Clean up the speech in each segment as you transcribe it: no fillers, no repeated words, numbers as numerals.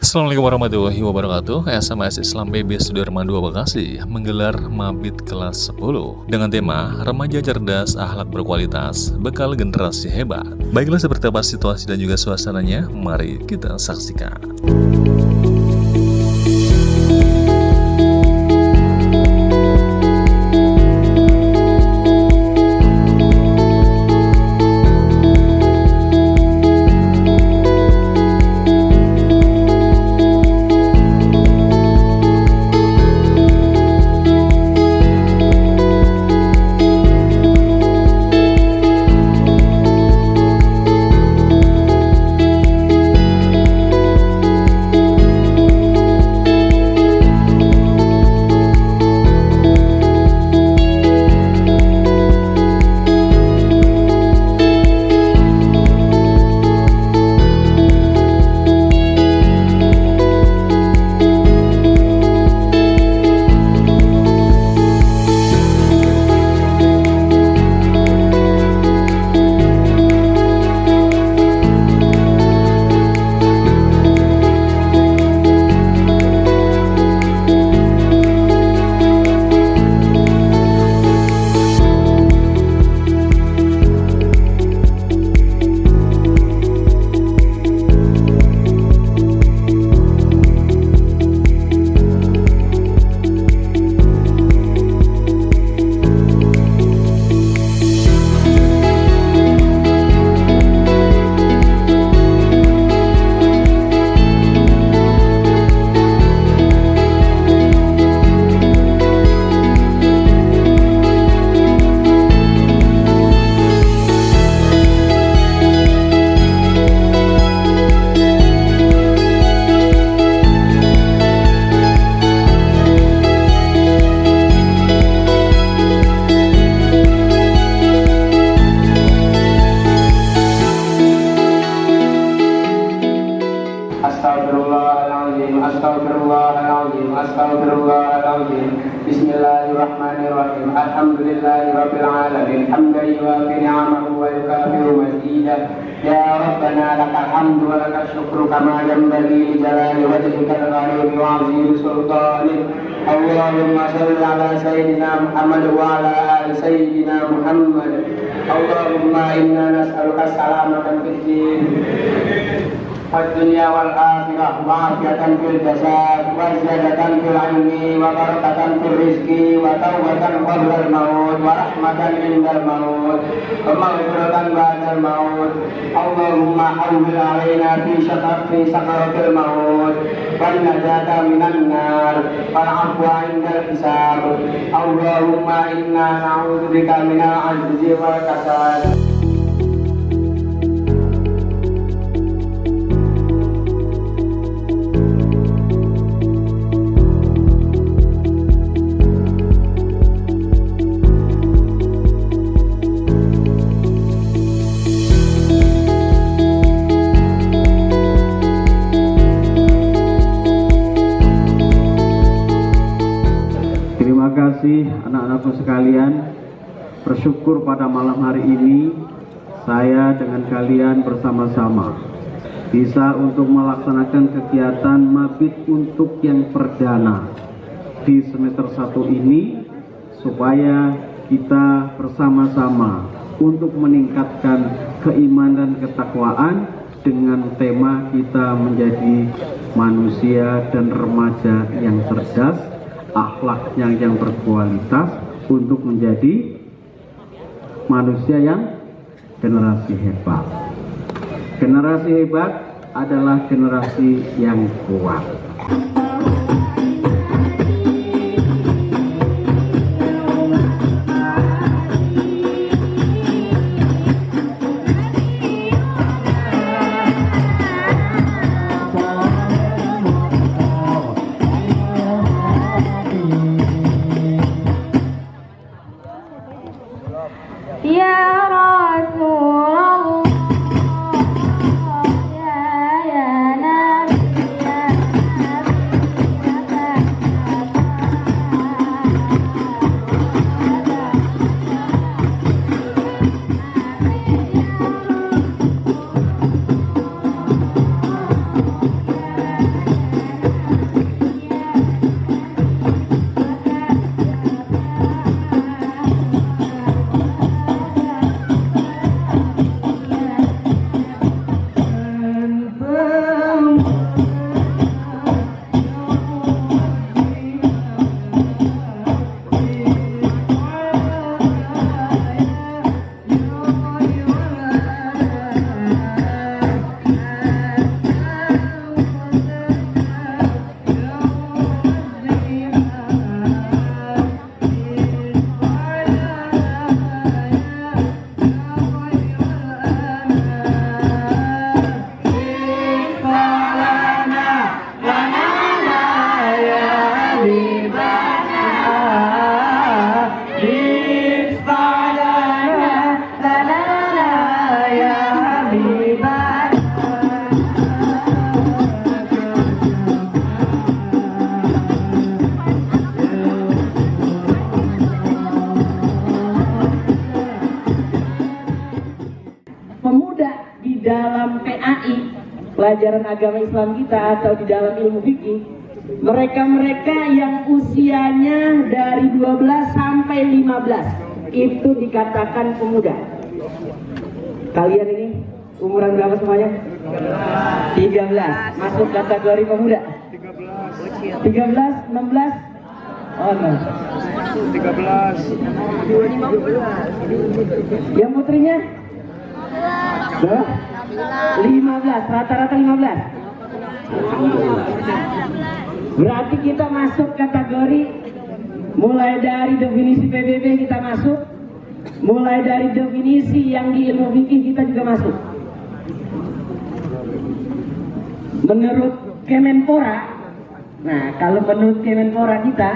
Assalamualaikum warahmatullahi wabarakatuh. SMS Islam BB Sudirman 2 Bekasi menggelar Mabit kelas 10 dengan tema Remaja Cerdas Akhlak Berkualitas Bekal Generasi Hebat. Baiklah, seperti apa situasi dan juga suasananya, mari kita saksikan. Astagfirullahaladzim. Bismillahirrahmanirrahim. Alhamdulillahirabbil alamin. Hamdan yuwafi ni'amahu wa yukafiru mazidah. Ya Rabbana lakal hamdu wa lakal syukru kama yanbaghi li jalali wajhikal ghalibi wa 'azimi sultanik. Allahumma shalli ala sayyidina Muhammad wa ala ali sayyidina Muhammad. Allahumma inna nas'aluka salamatan fid din الدنيا والآخرة وعافية في الجسد وزيادة في العلم وبركة في الرزق وتوبة قبل الموت ورحمة عند الموت ومغفرة بعد الموت. اللهم حول علينا في سكرة الموت والنجاة من النار والعفو عند الحساب. اللهم إنا نعوذ بك من العجز والكسل. Terima kasih anak-anakku sekalian. Bersyukur pada malam hari ini saya dengan kalian bersama-sama bisa untuk melaksanakan kegiatan mabit untuk yang perdana di semester 1 ini, supaya kita bersama-sama untuk meningkatkan keimanan dan ketakwaan dengan tema kita menjadi manusia dan remaja yang cerdas, akhlaknya yang berkualitas untuk menjadi manusia yang generasi hebat. Generasi hebat adalah generasi yang kuat. Ya Rasulullah, ya Nabi, ya Nabi. pelajaran agama Islam kita atau di dalam ilmu fikih, mereka-mereka yang usianya dari 12 sampai 15 itu dikatakan pemuda. Kalian ini umuran berapa semuanya? 13. Masuk kategori pemuda. 13, 16. Oh no. 13. Yang putrinya? 15, rata-rata 15. Berarti kita masuk kategori, mulai dari definisi PBB kita masuk, mulai dari definisi yang di ilmu fikih kita juga masuk. Menurut Kemenpora, nah kalau menurut Kemenpora kita,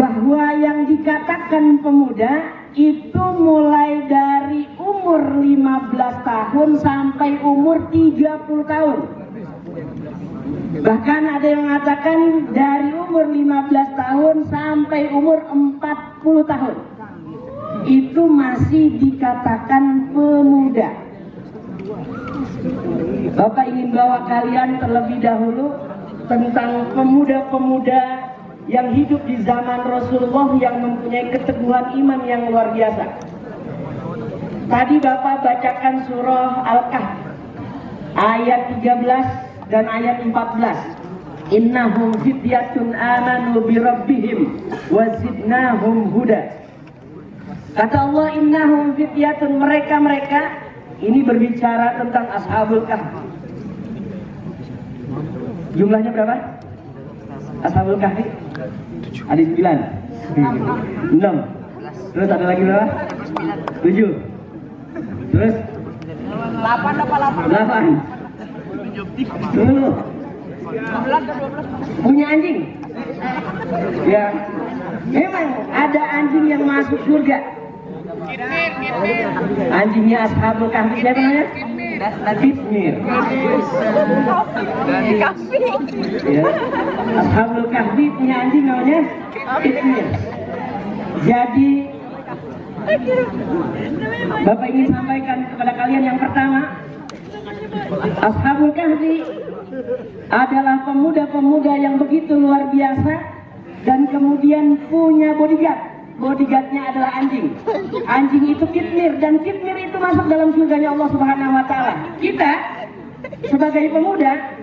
bahwa yang dikatakan pemuda itu mulai dari umur 15 tahun sampai umur 30 tahun. Bahkan ada yang mengatakan dari umur 15 tahun sampai umur 40 tahun. Itu masih dikatakan pemuda. Bapak ingin bawa kalian terlebih dahulu tentang pemuda-pemuda yang hidup di zaman Rasulullah yang mempunyai keteguhan iman yang luar biasa. Tadi Bapak bacakan surah Al-Kahf ayat 13 dan ayat 14. Innahum fityatun amanu bi rabbihim wa zidnahum huda. Kata Allah, innahum fityatun, mereka ini berbicara tentang Ashabul Kahf. Jumlahnya berapa? Ashabul Kahfi? Ada 9. 6. Terus ada lagi berapa? 7. Terus 8. Dulu. Punya anjing? Ya. Memang ada anjing yang masuk surga. Anjingnya Ashabul Kahfi siapa namanya? Kitmir. Ya. Ashabul Kahfi punya anjing namanya Kitmir. Jadi Bapak ingin sampaikan kepada kalian yang pertama, Ashabul Kahfi adalah pemuda-pemuda yang begitu luar biasa dan kemudian punya bodyguard. Bodyguardnya adalah anjing. Anjing itu Kitmir, dan Kitmir itu masuk dalam surganya Allah Subhanahu wa Ta'ala. Kita sebagai pemuda,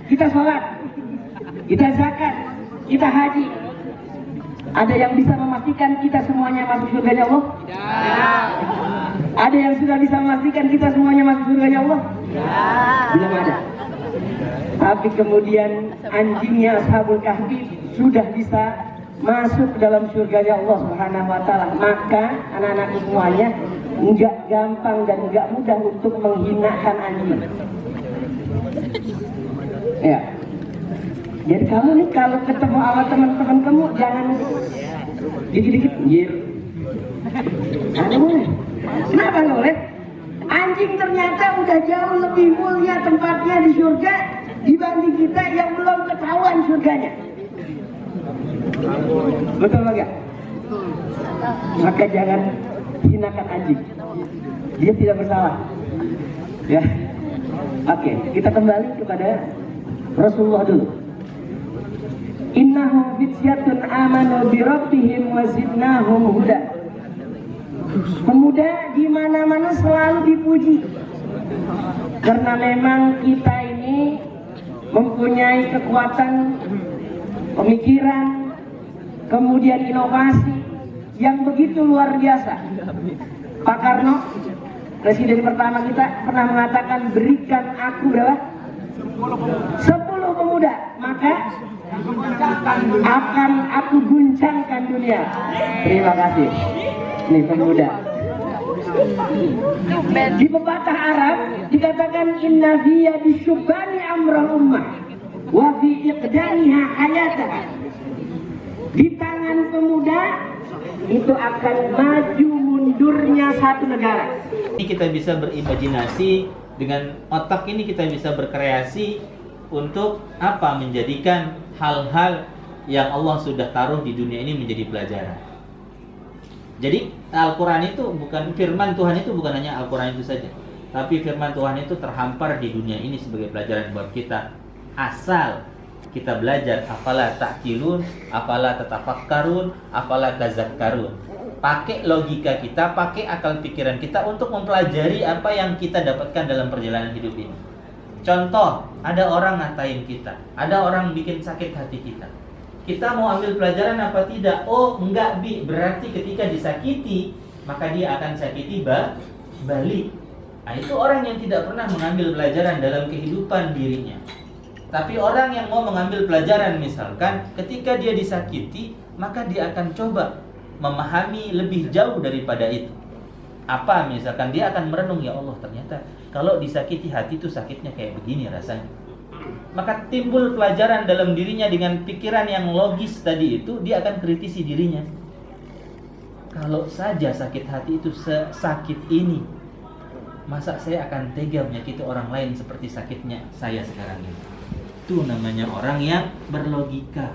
kita sholat, kita zakat, kita haji. Ada yang bisa memastikan kita semuanya masuk surganya Allah? Tidak. Ada yang sudah bisa memastikan kita semuanya masuk surganya Allah? Tidak. Belum ada. Tapi kemudian anjingnya Ashabul Kahfi sudah bisa masuk dalam surganya Allah Subhanahu wa Ta'ala. Maka anak-anakku semuanya enggak gampang dan enggak mudah untuk menghinakan anjing. Ya. Jadi kamu nih kalau ketemu sama teman-teman kamu jangan dikit-dikit nyir. Ada boleh? Kenapa nggak boleh? Anjing ternyata udah jauh lebih mulia tempatnya di surga dibanding kita yang belum ketahuan surganya. Betul nggak? Maka jangan hinakan anjing. Dia tidak bersalah. Ya. Oke, kita kembali kepada Rasulullah dulu. Innahum fityatun amanu bi rabbihim wa zidnahum huda. Pemuda di mana-mana selalu dipuji. Karena memang kita ini mempunyai kekuatan pemikiran, kemudian inovasi yang begitu luar biasa. Pak Karno, presiden pertama kita, pernah mengatakan berikan aku berapa? 10 pemuda, maka akan aku guncangkan dunia. Terima kasih. Ini pemuda. Di pepatah Arab dikatakan inna fiya bisyubani amral ummah wa fi iqdaniha hayataha. Di tangan pemuda itu akan maju mundurnya satu negara. Ini kita bisa berimajinasi, dengan otak ini kita bisa berkreasi untuk apa? Menjadikan hal-hal yang Allah sudah taruh di dunia ini menjadi pelajaran. Jadi Al-Quran itu bukan, firman Tuhan itu bukan hanya Al-Quran itu saja. Tapi firman Tuhan itu terhampar di dunia ini sebagai pelajaran buat kita. Asal kita belajar, afala ta'qilun, afala tatafakkarun, afala tazakkarun. Pakai logika kita, pakai akal pikiran kita untuk mempelajari apa yang kita dapatkan dalam perjalanan hidup ini. Contoh, ada orang ngatain kita, ada orang bikin sakit hati kita. Kita mau ambil pelajaran apa tidak? Oh, enggak, Bi. Berarti ketika disakiti, maka dia akan sakiti balik. Nah, itu orang yang tidak pernah mengambil pelajaran dalam kehidupan dirinya. Tapi orang yang mau mengambil pelajaran, misalkan ketika dia disakiti, maka dia akan coba memahami lebih jauh daripada itu. Apa? Misalkan dia akan merenung, ya Allah, ternyata kalau disakiti hati itu sakitnya kayak begini rasanya. Maka timbul pelajaran dalam dirinya dengan pikiran yang logis tadi itu, dia akan kritisi dirinya. Kalau saja sakit hati itu sesakit ini, masa saya akan tega menyakiti orang lain seperti sakitnya saya sekarang ini? Itu namanya orang yang berlogika,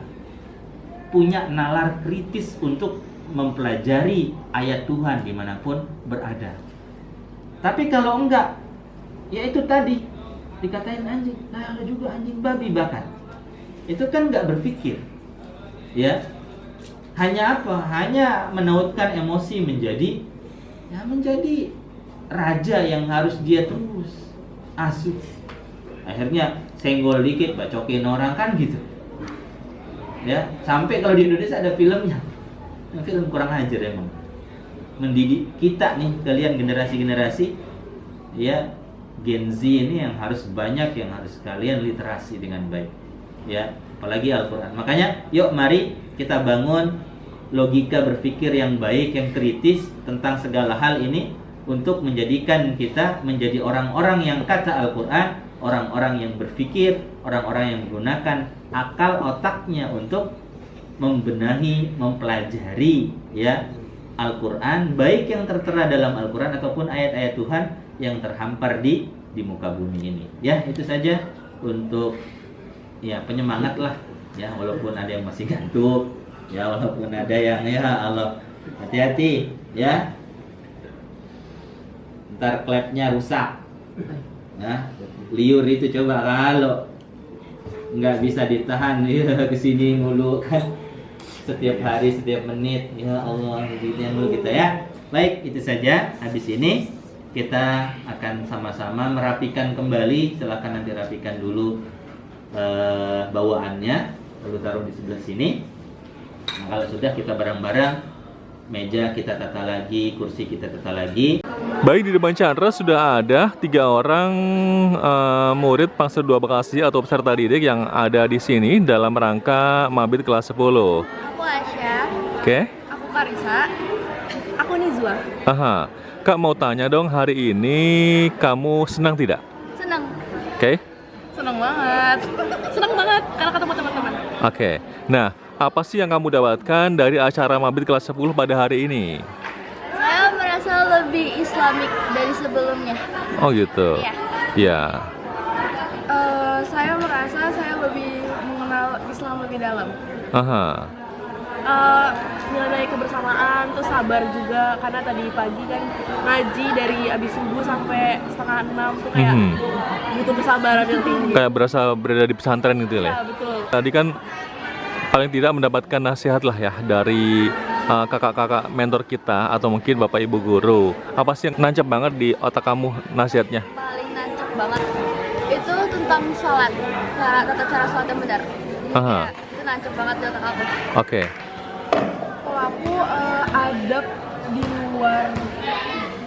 punya nalar kritis untuk mempelajari ayat Tuhan dimanapun berada. Tapi kalau enggak, ya itu tadi dikatain anjing, nah juga anjing babi bahkan, itu kan enggak berpikir, ya hanya apa? Hanya menautkan emosi menjadi raja yang harus dia terus asuh. Akhirnya senggol dikit bacokin orang kan gitu. Ya, sampai kalau di Indonesia ada filmnya. Film kurang ajar emang. Mendidik kita nih, kalian generasi-generasi ya Gen Z ini yang harus banyak, yang harus kalian literasi dengan baik. Ya, apalagi Al-Qur'an. Makanya yuk mari kita bangun logika berpikir yang baik, yang kritis tentang segala hal ini untuk menjadikan kita menjadi orang-orang yang kata Al-Qur'an, orang-orang yang berpikir, orang-orang yang menggunakan akal otaknya untuk membenahi, mempelajari ya Al-Qur'an, baik yang tertera dalam Al-Qur'an ataupun ayat-ayat Tuhan yang terhampar di muka bumi ini. Ya, itu saja untuk ya penyemangat lah ya, walaupun ada yang masih gantuk, ya walaupun ada yang ya Allah hati-hati ya. Ntar klepnya rusak. Nah, liur itu coba kalau nggak bisa ditahan ya kesini mulu kan, setiap hari setiap menit, ya Allah begini mulu kita ya. Baik, itu saja. Habis ini kita akan sama-sama merapikan kembali. Silakan nanti rapikan dulu bawaannya, lalu taruh di sebelah sini. Nah, kalau sudah kita bareng-bareng, meja kita tata lagi, kursi kita tata lagi. Baik, di depan Chandra sudah ada 3 orang murid Pangsel 2 Bekasi atau peserta didik yang ada di sini dalam rangka Mabit kelas 10. Aku Asya. Oke. Aku Karisa. Aku Nizwa. Aha. Kak mau tanya dong, hari ini kamu senang tidak? Senang. Oke. Senang banget. Senang banget karena ketemu teman-teman. Oke. Nah, apa sih yang kamu dapatkan dari acara Mabit kelas 10 pada hari ini? Saya merasa lebih Islamik dari sebelumnya. Oh gitu. Iya. Ya. Saya merasa saya lebih mengenal Islam lebih dalam. Aha. Nilai kebersamaan, terus sabar juga, karena tadi pagi kan ngaji dari abis subuh sampai 5:30 tuh kayak butuh kesabaran yang tinggi. Kayak berasa berada di pesantren gitu ya? Ya, betul. Tadi kan paling tidak mendapatkan nasihat lah ya dari kakak-kakak mentor kita atau mungkin bapak ibu guru. Apa sih yang nancap banget di otak kamu nasihatnya? Paling nancep banget itu tentang sholat, tata cara sholat yang benar. Aha. Ya, itu nancep banget di otak aku. Oke. Kalau aku adab di luar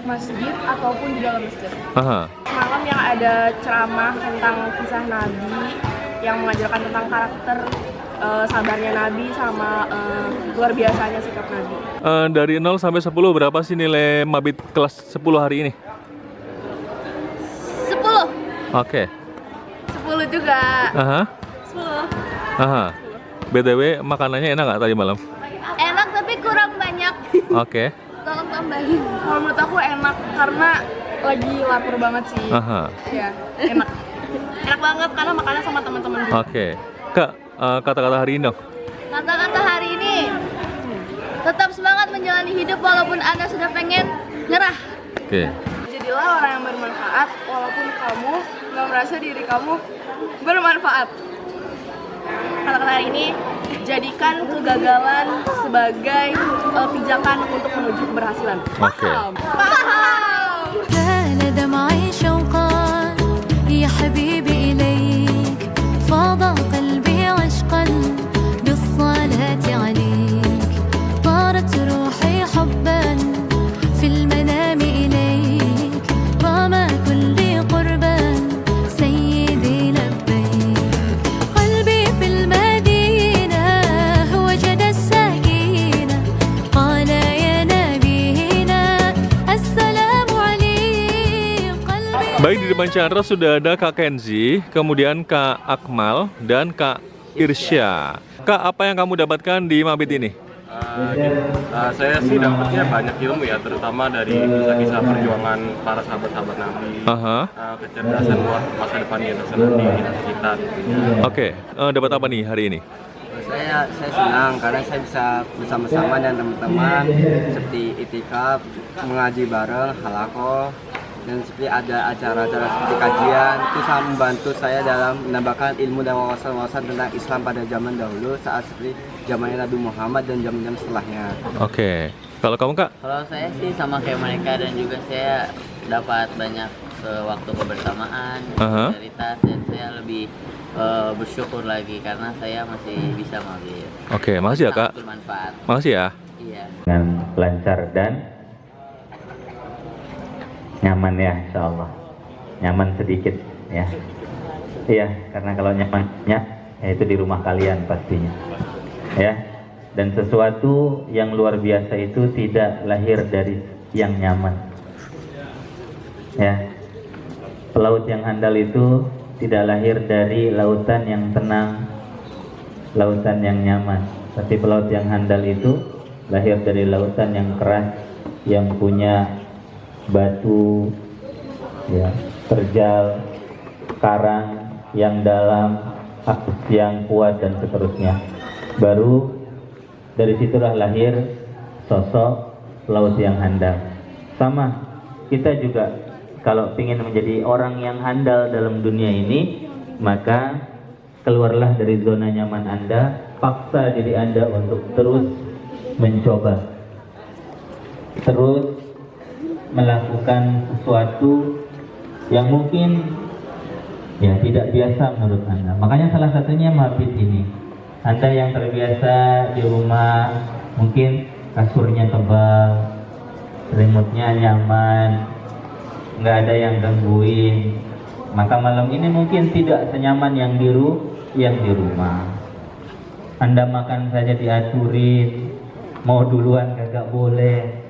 masjid ataupun di dalam masjid. Aha. Semalam yang ada ceramah tentang kisah Nabi yang mengajarkan tentang karakter sabarnya Nabi sama luar biasanya sikap Nabi. Dari 0 sampai 10 berapa sih nilai Mabit kelas 10 hari ini? 10. Oke. 10 juga. Aha. 10. Aha. BTW makanannya enak nggak tadi malam? Enak tapi kurang banyak. Oke. Tolong tambahin. Kalau menurut aku enak karena lagi lapar banget sih. Aha. Ya, enak. Enak banget karena makannya sama teman-teman juga. Oke. Kak, kata-kata hari ini dong. Kata-kata hari ini, tetap semangat menjalani hidup walaupun Anda sudah pengen nyerah. Oke. Jadilah Jadilah orang yang bermanfaat walaupun kamu nggak merasa diri kamu bermanfaat. Kata-kata ini, jadikan kegagalan sebagai pijakan untuk menuju keberhasilan. Oke. Paham. كان دمعي شوقا يا حبيبي إليك فاض قلبي عشقا بالصلاة عليك طارت روحي حبا في المنام إليك رمى كل قربا سيدي لبيك قلبي في المدينة وجد السكينة قال يا نبينا السلام عليك قلبي. Baik, di depan Chandra sudah ada Kak Kenzi, kemudian Kak Akmal, dan Kak Irsya. Kak, apa yang kamu dapatkan di mabit ini? Saya sih dapatnya banyak ilmu ya, terutama dari kisah-kisah perjuangan para sahabat-sahabat Nabi, kecerdasan buat masa depan generasi nanti kita. Oke, dapat apa nih hari ini? Saya senang karena saya bisa bersama-sama dengan teman-teman seperti itikaf, mengaji bareng, halakoh, dan seperti ada acara-acara seperti kajian. Itu sangat membantu saya dalam menambahkan ilmu dan wawasan-wawasan tentang Islam pada zaman dahulu saat seperti zamannya Nabi Muhammad dan zaman-zaman setelahnya. Oke, kalau kamu Kak? Kalau saya sih sama kayak mereka dan juga saya dapat banyak waktu kebersamaan, solidaritas, dan saya lebih bersyukur lagi karena saya masih bisa mabit. Oke, makasih ya Kak. Bermanfaat. Makasih ya. Iya. Dengan lancar dan nyaman ya, insya Allah. Nyaman sedikit ya. Iya, karena kalau nyamannya ya itu di rumah kalian pastinya. Ya. Dan sesuatu yang luar biasa itu tidak lahir dari yang nyaman. Ya. Pelaut yang handal itu tidak lahir dari lautan yang tenang, lautan yang nyaman. Tapi pelaut yang handal itu lahir dari lautan yang keras, yang punya batu, ya, terjal, karang yang dalam, arus yang kuat, dan seterusnya. Baru dari situlah lahir sosok pelaut yang handal. Sama, kita juga kalau ingin menjadi orang yang handal dalam dunia ini, maka keluarlah dari zona nyaman Anda, paksa diri Anda untuk terus mencoba, terus melakukan sesuatu yang mungkin ya tidak biasa menurut Anda. Makanya salah satunya mabit ini. Anda yang terbiasa di rumah, mungkin kasurnya tebal, selimutnya nyaman, nggak ada yang gangguin, maka malam ini mungkin tidak senyaman yang di rumah. Anda makan saja diaturin, mau duluan kagak boleh,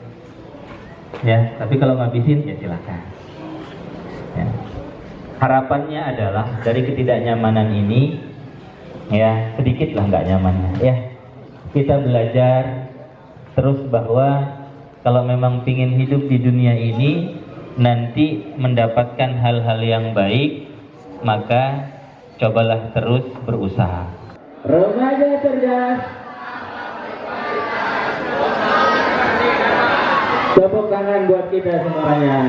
ya. Tapi kalau ngabisin ya silakan. Ya. Harapannya adalah dari ketidaknyamanan ini, ya sedikitlah nggak nyamannya, ya. Kita belajar terus bahwa kalau memang pingin hidup di dunia ini, nanti mendapatkan hal-hal yang baik, maka cobalah terus berusaha. Remaja cerdas. Tepuk tangan buat kita semuanya.